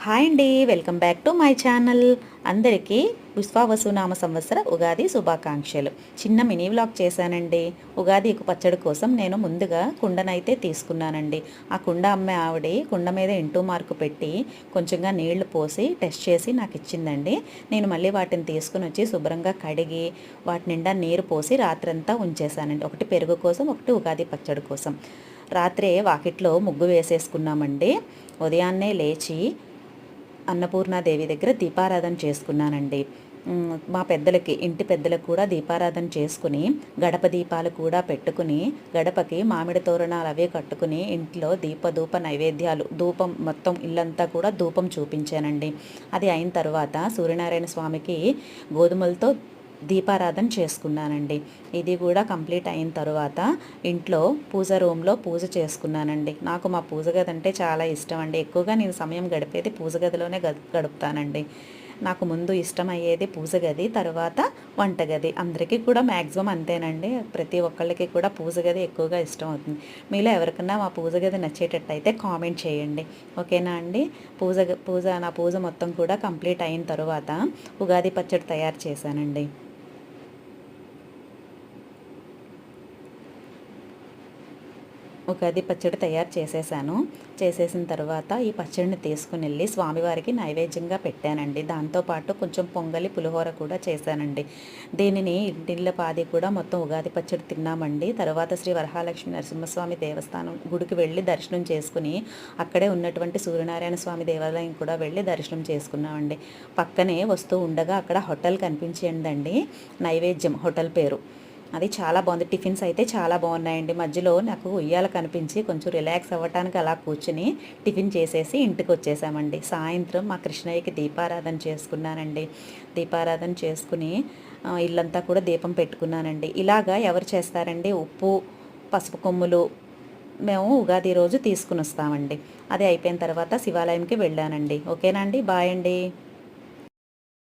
Hi అండి, welcome back to my channel. అందరికీ విశ్వావసునామ సంవత్సర ఉగాది శుభాకాంక్షలు. చిన్న మినీ వ్లాగ్ చేశానండి. ఉగాది పచ్చడి కోసం నేను ముందుగా కుండనైతే తీసుకున్నానండి. ఆ కుండ అమ్మే ఆవిడ కుండ మీద ఇంటూ మార్కు పెట్టి కొంచెంగా నీళ్లు పోసి టెస్ట్ చేసి నాకు ఇచ్చిందండి. నేను మళ్ళీ వాటిని తీసుకుని వచ్చి శుభ్రంగా కడిగి వాటి నిండా నీరు పోసి రాత్రంతా ఉంచేసానండి. ఒకటి పెరుగు కోసం, ఒకటి ఉగాది పచ్చడి కోసం. రాత్రే వాకిట్లో ముగ్గు వేసేసుకున్నామండి. ఉదయాన్నే లేచి అన్నపూర్ణాదేవి దగ్గర దీపారాధన చేసుకున్నానండి. మా పెద్దలకి, ఇంటి పెద్దలకు కూడా దీపారాధన చేసుకుని గడప దీపాలు కూడా పెట్టుకుని గడపకి మామిడి తోరణాలు అవే కట్టుకుని ఇంట్లో ధూప నైవేద్యాలు ధూపం మొత్తం ఇల్లంతా కూడా ధూపం చూపించానండి. అది అయిన తర్వాత సూర్యనారాయణ స్వామికి గోధుమలతో దీపారాధన చేసుకున్నానండి. ఇది కూడా కంప్లీట్ అయిన తర్వాత ఇంట్లో పూజ రూమ్లో పూజ చేసుకున్నానండి. నాకు మా పూజ గది అంటే చాలా ఇష్టం అండి. ఎక్కువగా నేను సమయం గడిపేది పూజ గదిలోనే గడుపుతానండి. నాకు ముందు ఇష్టమయ్యేది పూజ గది, తర్వాత వంటగది. అందరికీ కూడా మ్యాక్సిమం అంతేనండి. ప్రతి ఒక్కళ్ళకి కూడా పూజ గది ఎక్కువగా ఇష్టం అవుతుంది. మీలో ఎవరికన్నా మా పూజ గది నచ్చేటట్టయితే కామెంట్ చేయండి, ఓకేనా అండి. నా పూజ మొత్తం కూడా కంప్లీట్ అయిన తర్వాత ఉగాది పచ్చడి తయారు చేశానండి. ఉగాది పచ్చడి తయారు చేసేసిన తర్వాత ఈ పచ్చడిని తీసుకుని వెళ్ళి స్వామివారికి నైవేద్యంగా పెట్టానండి. దాంతోపాటు కొంచెం పొంగలి, పులిహోర కూడా చేశానండి. దీనిని ఇంటిల్లపాది కూడా మొత్తం ఉగాది పచ్చడి తిన్నామండి. తర్వాత శ్రీ వరహాలక్ష్మి నరసింహస్వామి దేవస్థానం గుడికి వెళ్ళి దర్శనం చేసుకుని అక్కడే ఉన్నటువంటి సూర్యనారాయణ స్వామి దేవాలయం కూడా వెళ్ళి దర్శనం చేసుకున్నామండి. పక్కనే వస్తూ ఉండగా అక్కడ హోటల్ కనిపించిందండి. నైవేద్యం హోటల్ పేరు. అది చాలా బాగుంది. టిఫిన్స్ అయితే చాలా బాగున్నాయండి. మధ్యలో నాకు ఉయ్యాల కనిపించి కొంచెం రిలాక్స్ అవ్వటానికి అలా కూర్చుని టిఫిన్ చేసేసి ఇంటికి వచ్చేసామండి. సాయంత్రం మా కృష్ణయ్యకి దీపారాధన చేసుకున్నానండి. దీపారాధన చేసుకుని ఇల్లంతా కూడా దీపం పెట్టుకున్నానండి. ఇలాగా ఎవరు చేస్తారండి? ఉప్పు, పసుపు కొమ్ములు మేము ఉగాది రోజు తీసుకుని వస్తామండి. అది అయిపోయిన తర్వాత శివాలయంకి వెళ్ళానండి. ఓకేనా అండి, బాయ్ అండి.